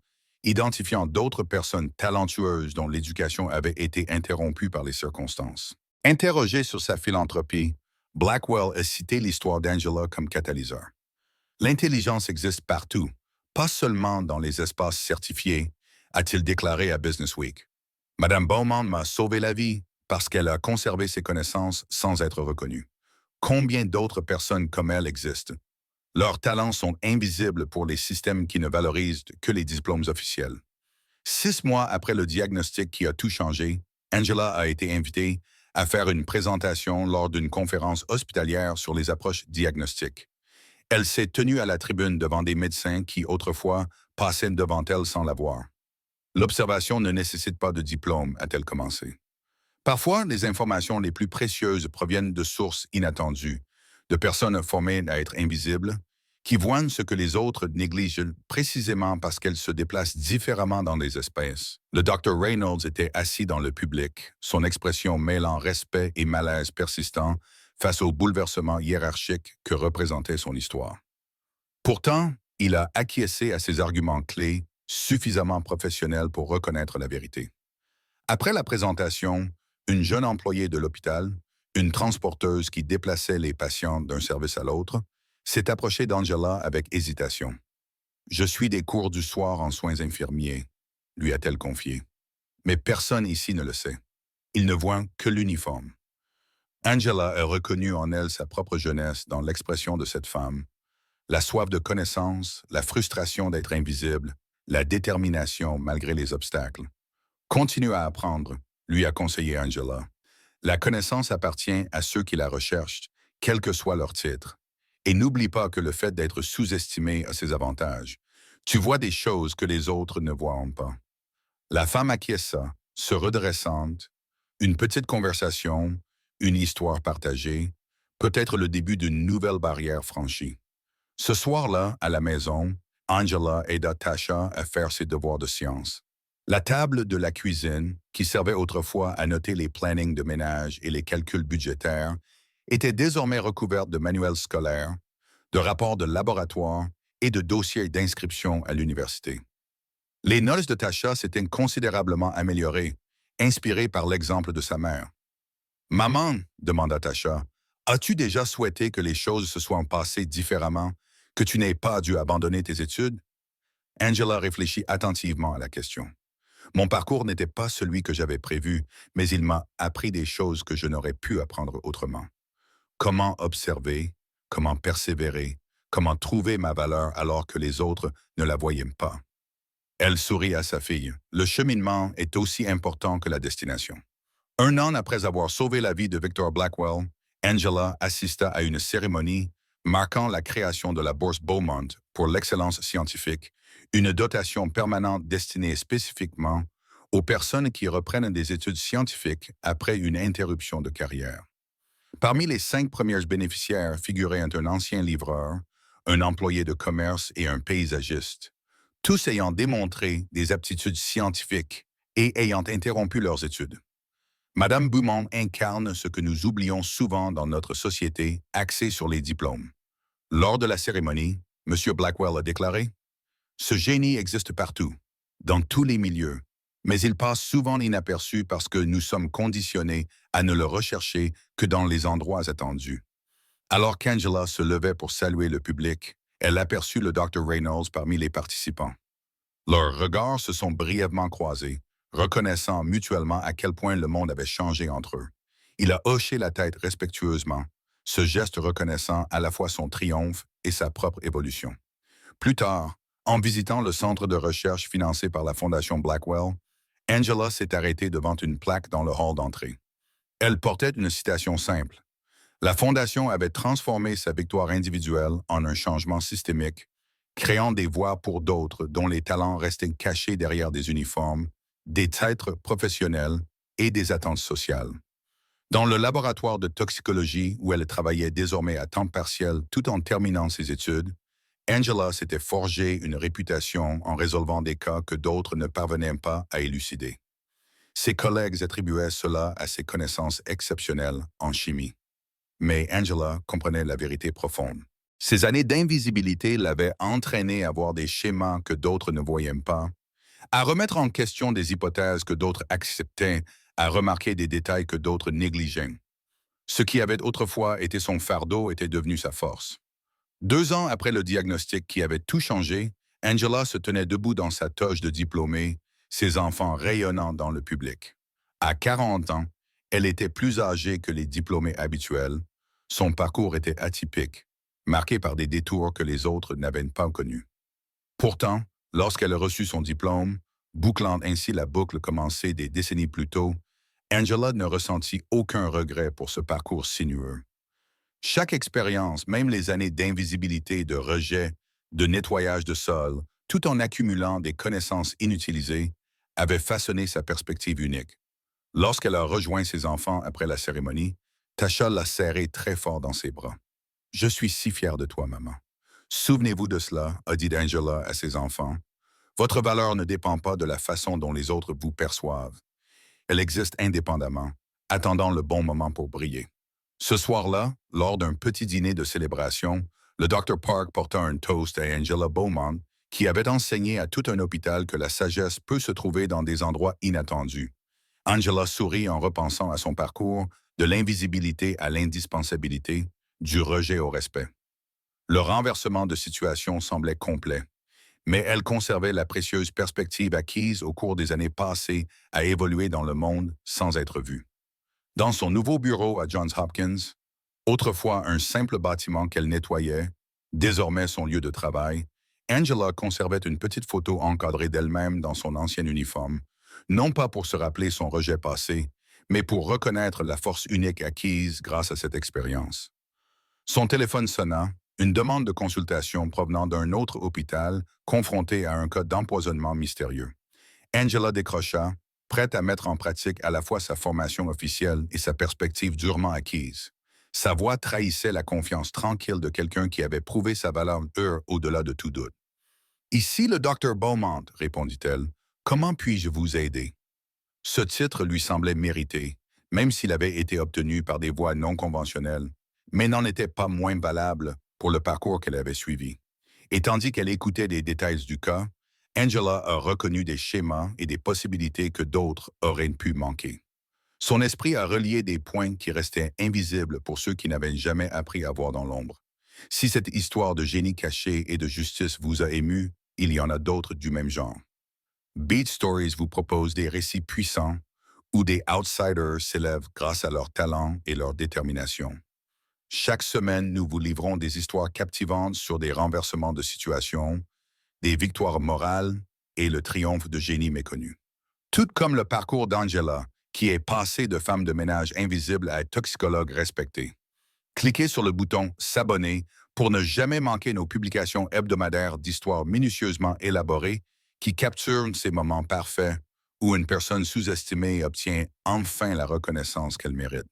identifiant d'autres personnes talentueuses dont l'éducation avait été interrompue par les circonstances. Interrogé sur sa philanthropie, Blackwell a cité l'histoire d'Angela comme catalyseur. L'intelligence existe partout, pas seulement dans les espaces certifiés, a-t-il déclaré à Business Week. Madame Beaumont m'a sauvé la vie parce qu'elle a conservé ses connaissances sans être reconnue. Combien d'autres personnes comme elle existent? Leurs talents sont invisibles pour les systèmes qui ne valorisent que les diplômes officiels. 6 mois après le diagnostic qui a tout changé, Angela a été invitée à faire une présentation lors d'une conférence hospitalière sur les approches diagnostiques. Elle s'est tenue à la tribune devant des médecins qui, autrefois, passaient devant elle sans la voir. L'observation ne nécessite pas de diplôme, a-t-elle commencé. Parfois, les informations les plus précieuses proviennent de sources inattendues, de personnes formées à être invisibles, qui voient ce que les autres négligent précisément parce qu'elles se déplacent différemment dans les espèces. Le Dr. Reynolds était assis dans le public, son expression mêlant respect et malaise persistant face au bouleversement hiérarchique que représentait son histoire. Pourtant, il a acquiescé à ses arguments clés, suffisamment professionnels pour reconnaître la vérité. Après la présentation, une jeune employée de l'hôpital, une transporteuse qui déplaçait les patients d'un service à l'autre, s'est approchée d'Angela avec hésitation. « Je suis des cours du soir en soins infirmiers », lui a-t-elle confié. Mais personne ici ne le sait. Ils ne voient que l'uniforme. Angela a reconnu en elle sa propre jeunesse dans l'expression de cette femme, la soif de connaissance, la frustration d'être invisible, la détermination malgré les obstacles. « Continue à apprendre », lui a conseillé Angela. La connaissance appartient à ceux qui la recherchent, quel que soit leur titre. Et n'oublie pas que le fait d'être sous-estimé a ses avantages. Tu vois des choses que les autres ne voient pas. La femme acquiesça, se redressante, une petite conversation, une histoire partagée, peut-être le début d'une nouvelle barrière franchie. Ce soir-là, à la maison, Angela aida Tasha à faire ses devoirs de science. La table de la cuisine, qui servait autrefois à noter les plannings de ménage et les calculs budgétaires, était désormais recouverte de manuels scolaires, de rapports de laboratoire et de dossiers d'inscription à l'université. Les notes de Tasha s'étaient considérablement améliorées, inspirées par l'exemple de sa mère. « Maman, demanda Tasha, as-tu déjà souhaité que les choses se soient passées différemment, que tu n'aies pas dû abandonner tes études? » Angela réfléchit attentivement à la question. Mon parcours n'était pas celui que j'avais prévu, mais il m'a appris des choses que je n'aurais pu apprendre autrement. Comment observer, comment persévérer, comment trouver ma valeur alors que les autres ne la voyaient pas. Elle sourit à sa fille. Le cheminement est aussi important que la destination. 1 an après avoir sauvé la vie de Victor Blackwell, Angela assista à une cérémonie marquant la création de la bourse Beaumont pour l'excellence scientifique, une dotation permanente destinée spécifiquement aux personnes qui reprennent des études scientifiques après une interruption de carrière. Parmi les 5 premiers bénéficiaires figuraient un ancien livreur, un employé de commerce et un paysagiste, tous ayant démontré des aptitudes scientifiques et ayant interrompu leurs études. Madame Beaumont incarne ce que nous oublions souvent dans notre société axée sur les diplômes. Lors de la cérémonie, M. Blackwell a déclaré « Ce génie existe partout, dans tous les milieux, mais il passe souvent inaperçu parce que nous sommes conditionnés à ne le rechercher que dans les endroits attendus. » Alors qu'Angela se levait pour saluer le public, elle aperçut le Dr. Reynolds parmi les participants. Leurs regards se sont brièvement croisés, reconnaissant mutuellement à quel point le monde avait changé entre eux. Il a hoché la tête respectueusement, ce geste reconnaissant à la fois son triomphe et sa propre évolution. Plus tard, en visitant le centre de recherche financé par la Fondation Blackwell, Angela s'est arrêtée devant une plaque dans le hall d'entrée. Elle portait une citation simple. La Fondation avait transformé sa victoire individuelle en un changement systémique, créant des voies pour d'autres dont les talents restaient cachés derrière des uniformes, des titres professionnels et des attentes sociales. Dans le laboratoire de toxicologie où elle travaillait désormais à temps partiel tout en terminant ses études, Angela s'était forgé une réputation en résolvant des cas que d'autres ne parvenaient pas à élucider. Ses collègues attribuaient cela à ses connaissances exceptionnelles en chimie. Mais Angela comprenait la vérité profonde. Ces années d'invisibilité l'avaient entraînée à voir des schémas que d'autres ne voyaient pas, à remettre en question des hypothèses que d'autres acceptaient, à remarquer des détails que d'autres négligeaient. Ce qui avait autrefois été son fardeau était devenu sa force. 2 ans après le diagnostic qui avait tout changé, Angela se tenait debout dans sa toge de diplômée, ses enfants rayonnant dans le public. À 40 ans, elle était plus âgée que les diplômés habituels. Son parcours était atypique, marqué par des détours que les autres n'avaient pas connus. Pourtant, lorsqu'elle a reçu son diplôme, Bouclant ainsi la boucle commencée des décennies plus tôt, Angela ne ressentit aucun regret pour ce parcours sinueux. Chaque expérience, même les années d'invisibilité, de rejet, de nettoyage de sol, tout en accumulant des connaissances inutilisées, avait façonné sa perspective unique. Lorsqu'elle a rejoint ses enfants après la cérémonie, Tasha l'a serré très fort dans ses bras. « Je suis si fier de toi, maman. Souvenez-vous de cela, a dit Angela à ses enfants. Votre valeur ne dépend pas de la façon dont les autres vous perçoivent. Elle existe indépendamment, attendant le bon moment pour briller. » Ce soir-là, lors d'un petit dîner de célébration, le Dr. Park porta un toast à Angela Beaumont, qui avait enseigné à tout un hôpital que la sagesse peut se trouver dans des endroits inattendus. Angela sourit en repensant à son parcours, de l'invisibilité à l'indispensabilité, du rejet au respect. Le renversement de situation semblait complet, mais elle conservait la précieuse perspective acquise au cours des années passées à évoluer dans le monde sans être vue. Dans son nouveau bureau à Johns Hopkins, autrefois un simple bâtiment qu'elle nettoyait, désormais son lieu de travail, Angela conservait une petite photo encadrée d'elle-même dans son ancien uniforme, non pas pour se rappeler son rejet passé, mais pour reconnaître la force unique acquise grâce à cette expérience. Son téléphone sonna, une demande de consultation provenant d'un autre hôpital confronté à un cas d'empoisonnement mystérieux. Angela décrocha, prête à mettre en pratique à la fois sa formation officielle et sa perspective durement acquise. Sa voix trahissait la confiance tranquille de quelqu'un qui avait prouvé sa valeur au-delà de tout doute. « Ici le docteur Beaumont, répondit-elle. Comment puis-je vous aider? » Ce titre lui semblait mérité, même s'il avait été obtenu par des voies non conventionnelles, mais n'en était pas moins valable pour le parcours qu'elle avait suivi. Et tandis qu'elle écoutait des détails du cas, Angela a reconnu des schémas et des possibilités que d'autres auraient pu manquer. Son esprit a relié des points qui restaient invisibles pour ceux qui n'avaient jamais appris à voir dans l'ombre. Si cette histoire de génie caché et de justice vous a ému, il y en a d'autres du même genre. Beat Stories vous propose des récits puissants où des outsiders s'élèvent grâce à leur talent et leur détermination. Chaque semaine, nous vous livrons des histoires captivantes sur des renversements de situation, des victoires morales et le triomphe de génies méconnus. Tout comme le parcours d'Angela, qui est passée de femme de ménage invisible à toxicologue respectée. Cliquez sur le bouton « S'abonner » pour ne jamais manquer nos publications hebdomadaires d'histoires minutieusement élaborées qui capturent ces moments parfaits où une personne sous-estimée obtient enfin la reconnaissance qu'elle mérite.